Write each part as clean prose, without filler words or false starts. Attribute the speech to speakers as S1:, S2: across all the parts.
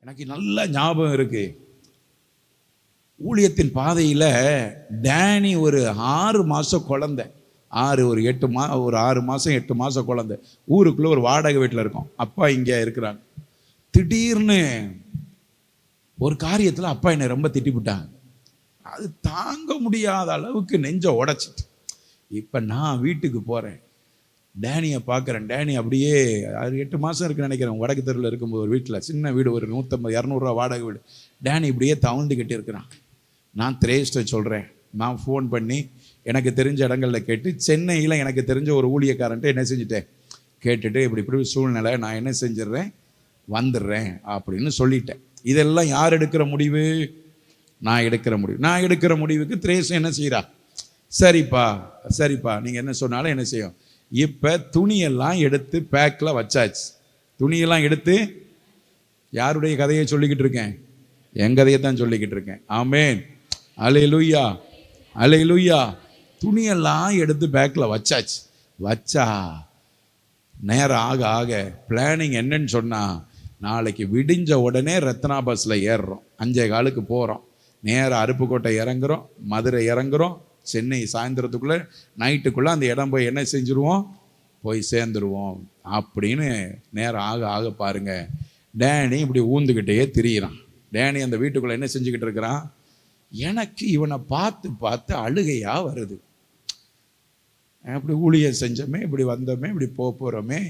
S1: எனக்கு நல்ல ஞாபகம் இருக்கு. ஊழியத்தின் பாதையில் டேனி ஒரு 6 மாதம் குழந்தை, ஒரு 6 மாதம் 8 மாதம் குழந்தை, ஊருக்குள்ளே ஒரு வாடகை வீட்டில் இருக்கோம். அப்பா இங்கே இருக்கிறாங்க. திடீர்னு ஒரு காரியத்தில் அப்பா என்னை ரொம்ப திட்டிவிட்டாங்க. அது தாங்க முடியாத அளவுக்கு நெஞ்ச உடைச்சிட்டு, இப்போ நான் வீட்டுக்கு போகிறேன், டேனியை பார்க்குறேன். டேனி அப்படியே 8 மாதம் இருக்குன்னு நினைக்கிறேன். வடக்கு தெருவில் இருக்கும்போது ஒரு வீட்டில், சின்ன வீடு, ஒரு 150-200 ரூபா வாடகை வீடு. டேனி இப்படியே தவழ்ந்துக்கிட்டு இருக்கிறான். நான் திரேஷ்ட சொல்கிறேன். நான் ஃபோன் பண்ணி எனக்கு தெரிஞ்ச இடங்களில் கேட்டு, சென்னையில் எனக்கு தெரிஞ்ச ஒரு ஊழியக்காரன்ட்டு என்ன செஞ்சுட்டேன், கேட்டுட்டு இப்படி சூழ்நிலை, நான் என்ன செஞ்சிடுறேன், வந்துடுறேன் அப்படின்னு சொல்லிட்டேன். இதெல்லாம் யார் எடுக்கிற முடிவு? நான் எடுக்கிற முடிவு. நான் எடுக்கிற முடிவுக்கு திரேஷ் என்ன செய்கிறா, சரிப்பா நீங்கள் என்ன சொன்னாலும் என்ன செய்யும். இப்போ துணியெல்லாம் எடுத்து பேக்கில் வச்சாச்சு. துணியெல்லாம் எடுத்து, யாருடைய கதையை சொல்லிக்கிட்டு இருக்கேன்? என் கதையை தான் சொல்லிக்கிட்டு இருக்கேன். ஆமேன், அல்லேலூயா, அல்லேலூயா. துணியெல்லாம் எடுத்து பேக்கில் வச்சாச்சு. வச்சா நேரம் ஆக ஆக பிளானிங் என்னன்னு சொன்னால், நாளைக்கு விடிஞ்ச உடனே ரத்னா பஸ்ஸில் ஏறுறோம், 5:15 போகிறோம், நேராக அருப்புக்கோட்டை இறங்குறோம், மதுரை இறங்குறோம், சென்னை சாயந்தரத்துக்குள்ளே நைட்டுக்குள்ளே அந்த இடம் போய் என்ன செஞ்சுருவோம், போய் சேர்ந்துருவோம் அப்படின்னு நேரம் ஆக ஆக பாருங்க, டேனி இப்படி ஊந்துக்கிட்டே திரியிறான். டேனி அந்த வீட்டுக்குள்ளே என்ன செஞ்சுக்கிட்டு இருக்கிறான், எனக்கு இவனை பார்த்து பார்த்து அழுகையாக வருது. இப்படி ஊழியம் செஞ்சோமே, இப்படி வந்தோமே, இப்படி போகிறோமே,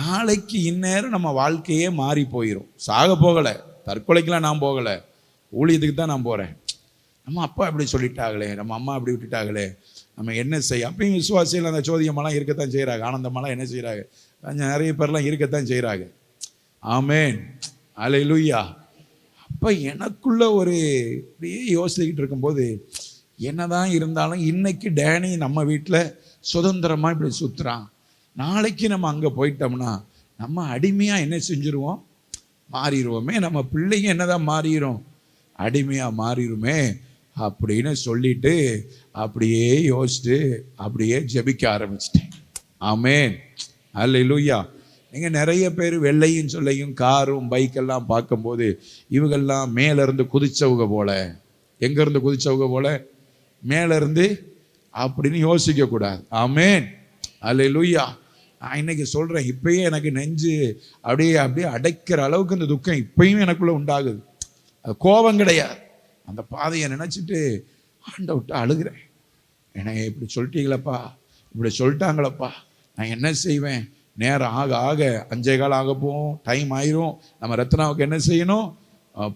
S1: நாளைக்கு இந்நேரம் நம்ம வாழ்க்கையே மாறி போயிடும். சாக போகலை, தற்கொலைக்கெலாம் நான் போகலை, ஊழியத்துக்கு தான் நான் போகிறேன். நம்ம அப்பா இப்படி சொல்லிட்டாங்களே, நம்ம அம்மா அப்படி விட்டுட்டாங்களே, நம்ம என்ன செய்ய. அப்பயும் விசுவாசிகள் அந்த சோதியமெல்லாம் இருக்கத்தான் செய்கிறாங்க, ஆனந்தமெல்லாம் என்ன செய்கிறாங்க, கொஞ்சம் நிறைய பேர்லாம் இருக்கத்தான் செய்கிறாங்க. ஆமேன், அல்லேலூயா. அப்போ எனக்குள்ள ஒரு இப்படியே யோசிச்சுக்கிட்டு இருக்கும்போது, என்னதான் இருந்தாலும் இன்னைக்கு டேனி நம்ம வீட்டில் சுதந்திரமாக இப்படி சுற்றுறான், நாளைக்கு நம்ம அங்கே போயிட்டோம்னா நம்ம அடிமையாக என்ன செஞ்சுருவோம், மாறிடுவோமே. நம்ம பிள்ளைங்க என்னதான் மாறிடும், அடிமையாக மாறிடுமே அப்படின்னு சொல்லிட்டு அப்படியே யோசிச்சுட்டு அப்படியே ஜெபிக்க ஆரம்பிச்சிட்டேன். ஆமேன், அல்லேலூயா. நீங்கள் நிறைய பேர் வெள்ளையும் சொல்லையும் காரும் பைக்கெல்லாம் பார்க்கும்போது இவங்கெல்லாம் மேலேருந்து குதிச்சவங்க போல, எங்கேருந்து குதிச்சவங்க போல, மேலேருந்து அப்படின்னு யோசிக்கக்கூடாது. ஆமேன், அல்லேலூயா. நான் இன்னைக்கு சொல்கிறேன், இப்பயே எனக்கு நெஞ்சு அப்படியே அடைக்கிற அளவுக்கு இந்த துக்கம் இப்பயும் எனக்குள்ளே உண்டாகுது. அது கோபம் கிடையாது, அந்த பாதையை நினச்சிட்டு ஆண்டவர்கிட்ட அழுகிறேன். என்னை இப்படி சொல்லிட்டீங்களப்பா, இப்படி சொல்லிட்டாங்களப்பா, நான் என்ன செய்வேன். நேரம் ஆக ஆக 5:15 ஆக போகும், டைம் ஆயிரும். நம்ம ரத்னாவுக்கு என்ன செய்யணும்,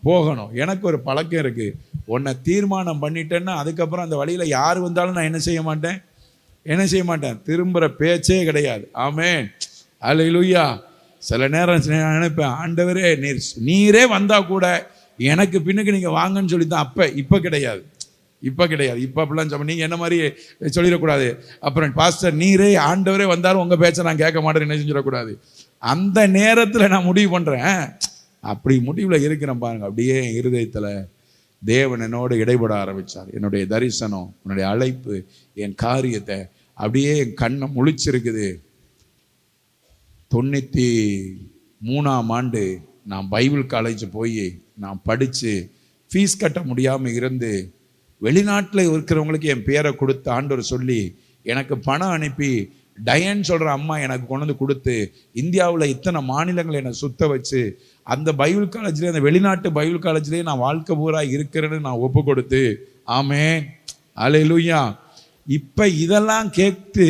S1: போகணும். எனக்கு ஒரு பழக்கம் இருக்குது, உன்னை தீர்மானம் பண்ணிட்டேன்னா அதுக்கப்புறம் அந்த வழியில் யார் வந்தாலும் நான் என்ன செய்ய மாட்டேன், திரும்புகிற பேச்சே கிடையாது. ஆமேன், அல்லேலூயா. சில நேரம் நினைப்பேன், ஆண்டவரே நீரே வந்தால் கூட எனக்கு பின்னுக்கு நீங்கள் வாங்கன்னு சொல்லி தான். இப்போ கிடையாது. இப்போ அப்படிலாம் சொல்ல, நீங்கள் என்ன மாதிரி சொல்லிடக்கூடாது. அப்புறம் பாஸ்டர் நீரே ஆண்டவரே வந்தாலும் உங்கள் பேச்சை நான் கேட்க மாட்டேன்னு என்ன செஞ்சிடக்கூடாது. அந்த நேரத்தில் நான் முடிவு பண்ணுறேன், அப்படி முடிவில் இருக்கிறேன் பாருங்க. அப்படியே இருதயத்தில் தேவன் என்னோடு இடைபட ஆரம்பித்தார். என்னுடைய தரிசனம், என்னுடைய அழைப்பு, என் காரியத்தை அப்படியே என் கண்ணை முழிச்சிருக்குது. 93ஆம் ஆண்டு நான் பைபிள் காலேஜ் போய் நான் படித்து ஃபீஸ் கட்ட முடியாமல் இருந்து, வெளிநாட்டில் இருக்கிறவங்களுக்கு என் பேரை கொடுத்து ஆண்டவர் சொல்லி எனக்கு பணம் அனுப்பி, டயன் சொல்கிற அம்மா எனக்கு கொண்டு வந்து கொடுத்து, இந்தியாவில் இத்தனை மாநிலங்களை என்னை சுத்த வச்சு, அந்த பைபிள் காலேஜ்லேயே, அந்த வெளிநாட்டு பைபிள் காலேஜ்லேயே நான் வாழ்க்கை பூரா இருக்கிறேன்னு நான் ஒப்பு கொடுத்து. ஆமேன், அல்லேலூயா. இப்போ இதெல்லாம் கேட்டு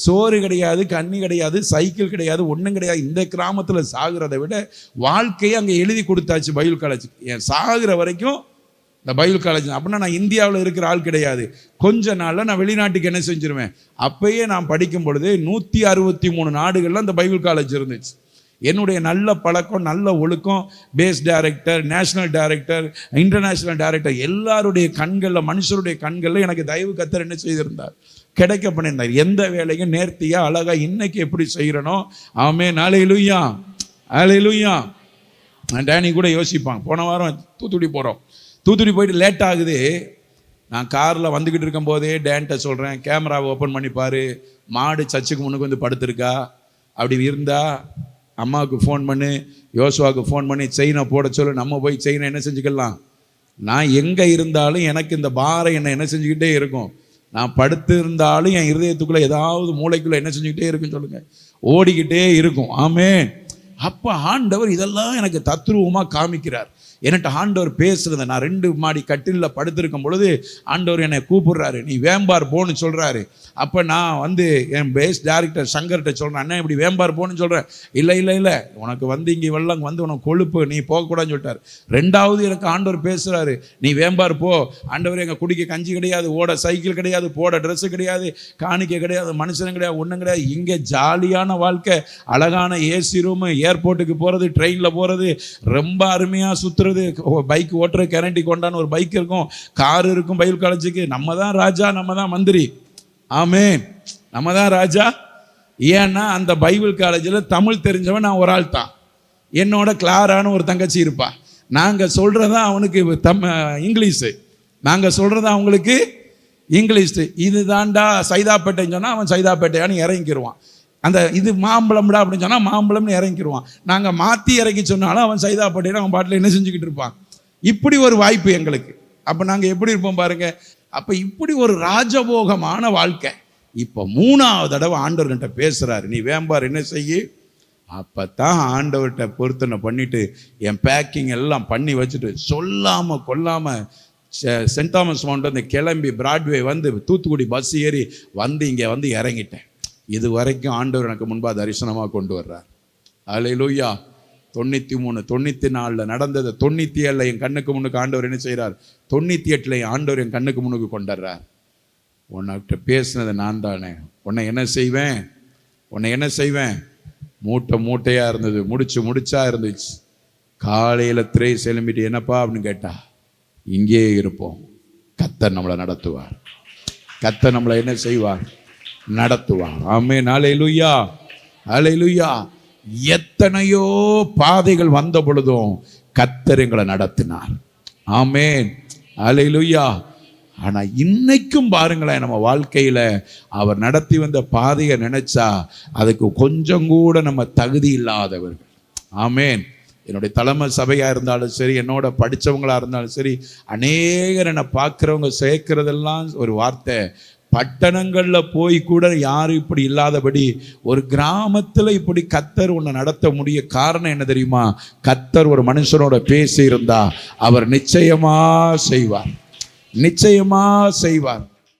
S1: சோறு கிடையாது, கண்ணி கிடையாது, சைக்கிள் கிடையாது, ஒன்றும் கிடையாது. இந்த கிராமத்தில் சாகிறத விட வாழ்க்கையை அங்கே எழுதி கொடுத்தாச்சு பைபிள் காலேஜ். என் சாகிற வரைக்கும் இந்த பைபிள் காலேஜ். அப்படின்னா நான் இந்தியாவில் இருக்கிற ஆள் கிடையாது. கொஞ்ச நாளில் நான் வெளிநாட்டுக்கு என்ன செஞ்சிருவேன். அப்பயே நான் படிக்கும் பொழுது 163 நாடுகளில் அந்த பைபிள் காலேஜ் இருந்துச்சு. என்னுடைய நல்ல பழக்கம், நல்ல ஒழுக்கம், base director, national director, international director, எல்லாருடைய கண்களில், மனுஷருடைய கண்களில் எனக்கு தயவு கத்தர் என்ன செய்திருந்தார், கிடைக்க பண்ணியிருந்தார். எந்த வேலையும் நேர்த்தியாக அழகாக இன்னைக்கு எப்படி செய்கிறனோ. ஆமென், அல்லேலூயா, அல்லேலூயா. டேனி கூட யோசிப்பாங்க, போன வாரம் தூத்துக்குடி போகிறோம், தூத்துக்குடி போயிட்டு லேட் ஆகுது. நான் காரில் வந்துக்கிட்டு இருக்கும்போதே டேன்ட்ட சொல்கிறேன், கேமராவை ஓப்பன் பண்ணிப்பார், மாடு சர்ச்சுக்கு முன்னுக்கு வந்து படுத்திருக்கா, அப்படி இருந்தால் அம்மாவுக்கு ஃபோன் பண்ணி, யோசுவாவுக்கு ஃபோன் பண்ணி செயினை போட சொல்லு, நம்ம போய் செயினை என்ன செஞ்சுக்கலாம். நான் எங்கே இருந்தாலும் எனக்கு இந்த பாரம் என்ன செஞ்சுக்கிட்டே இருக்கும். நான் படுத்து இருந்தாலும் என் இருதயத்துக்குள்ளே ஏதாவது மூளைக்குள்ளே என்ன செஞ்சுக்கிட்டே இருக்குன்னு சொல்லுங்கள், ஓடிக்கிட்டே இருக்கும். ஆமென். அப்போ ஆண்டவர் இதெல்லாம் எனக்கு தத்ரூபமாக காமிக்கிறார். என்கிட்ட ஆண்டவர் பேசுகிறத நான் 2 மாடி கட்டிலில் படுத்திருக்கும் பொழுது ஆண்டவர் என்னை கூப்பிடுறாரு, நீ வேம்பார் போன்னு சொல்கிறாரு. அப்போ நான் என் பேஸ் டைரக்டர் சங்கர்கிட்ட சொல்கிறேன், அண்ணா இப்படி வேம்பார் போன்னு சொல்கிறேன். இல்லை உனக்கு இங்கே வெள்ளம் உனக்கு கொழுப்பு, நீ போகக்கூடாதுன்னு சொல்லிட்டார். 2வது எனக்கு ஆண்டவர் பேசுகிறாரு, நீ வேம்பார் போ. ஆண்டவர் எங்கள் குடிக்க கஞ்சி கிடையாது, ஓட சைக்கிள் கிடையாது, போட ட்ரெஸ்ஸு கிடையாது, காணிக்கை கிடையாது, மனுஷனும் கிடையாது, ஒன்றும் கிடையாது. இங்கே ஜாலியான வாழ்க்கை, அழகான ஏசி ரூமு, ஏர்போர்ட்டுக்கு போகிறது, ட்ரெயினில் போகிறது, ரொம்ப அருமையாக சுற்றுறது, பைக் ஓட்டுற கேரண்டி கொண்டான்னு ஒரு பைக் இருக்கும், கார் இருக்கும். பைபிள் காலேஜுக்கு நம்ம தான் ராஜா, நம்ம தான் மந்திரி. ஆமென். நம்ம தான் ராஜா. ஏன்னா அந்த பைபிள் காலேஜில் தமிழ் தெரிஞ்சவன் நான் ஒரு ஆள் தான். என்னோட கிளாரான ஒரு தங்கச்சி இருப்பா. நாங்கள் சொல்கிறதா அவனுக்கு இங்கிலீஷு, நாங்கள் சொல்கிறதா அவங்களுக்கு இங்கிலீஷு. இது தாண்டா சைதாப்பேட்டைன்னு சொன்னால் அவன் சைதாப்பேட்டையான்னு இறங்கிடுவான். இது மாம்பழம்டா அப்படின்னு சொன்னால் மாம்பழம்னு இறங்கிடுவான். நாங்கள் மாற்றி இறக்கி சொன்னாலும் அவன் சைதாப்பேட்டைன்னு அவன் பாட்டில் என்ன செஞ்சுக்கிட்டு இருப்பான். இப்படி ஒரு வாய்ப்பு எங்களுக்கு. அப்போ நாங்கள் எப்படி இருப்போம் பாருங்கள். அப்போ இப்படி ஒரு ராஜபோகமான வாழ்க்கை. இப்போ 3வது தடவை ஆண்டவர்கிட்ட பேசுகிறாரு, நீ வேம்பார் என்ன செய்யு. அப்போ தான் ஆண்டவர்கிட்ட பொருத்தனை பண்ணிவிட்டு என் பேக்கிங் எல்லாம் பண்ணி வச்சுட்டு சொல்லாமல் கொல்லாமல் சென்ட் தாமஸ் மவுண்ட் கிளம்பி பிராட்வே தூத்துக்குடி பஸ் ஏறி இங்கே இறங்கிட்டேன். இது வரைக்கும் ஆண்டவர் எனக்கு முன்பாக தரிசனமாக கொண்டு வர்றார். அல்லேலூயா. 93 94 நடந்தது. 97 என் கண்ணுக்கு முன்னுக்கு ஆண்டவர் என்ன செய்கிறார். 98 ஆண்டவர் என் கண்ணுக்கு முன்னுக்கு கொண்டுறார். உன்கிட்ட பேசினது நான் தானே. உன்னை என்ன செய்வேன். மூட்டையாக இருந்தது, முடிச்சா இருந்துச்சு. காலையில் திரை செலும்பிட்டு என்னப்பா அப்படின்னு கேட்டா, இங்கே இருப்போம். கர்த்தர் நம்மளை நடத்துவார். கர்த்தர் நம்மளை என்ன செய்வார், நடத்துவார். ஆமென். அல்லேலூயா, அல்லேலூயா. எத்தனையோ பாதைகள் வந்த பொழுதும் கர்த்தர் எங்களை நடத்தினார். ஆமென். அல்லேலூயா. ஆனா இன்னைக்கும் பாருங்களேன், நம்ம வாழ்க்கையில அவர் நடத்தி வந்த பாதையை நினைச்சா அதுக்கு கொஞ்சம் கூட நம்ம தகுதி இல்லாதவர்கள். ஆமென். என்னுடைய தலைமை சபையாக இருந்தாலும் சரி, என்னோட படித்தவங்களாக இருந்தாலும் சரி, அநேகர் என்னை பார்க்குறவங்க சேர்க்கிறதெல்லாம் ஒரு வார்த்தை, பட்டணங்களில் போய் கூட யாரும் இப்படி இல்லாதபடி ஒரு கிராமத்தில் இப்படி கர்த்தர் உன்னை நடத்த முடிய காரணம் என்ன தெரியுமா? கர்த்தர் ஒரு மனுஷனோட பேசி இருந்தா அவர் நிச்சயமா செய்வார்.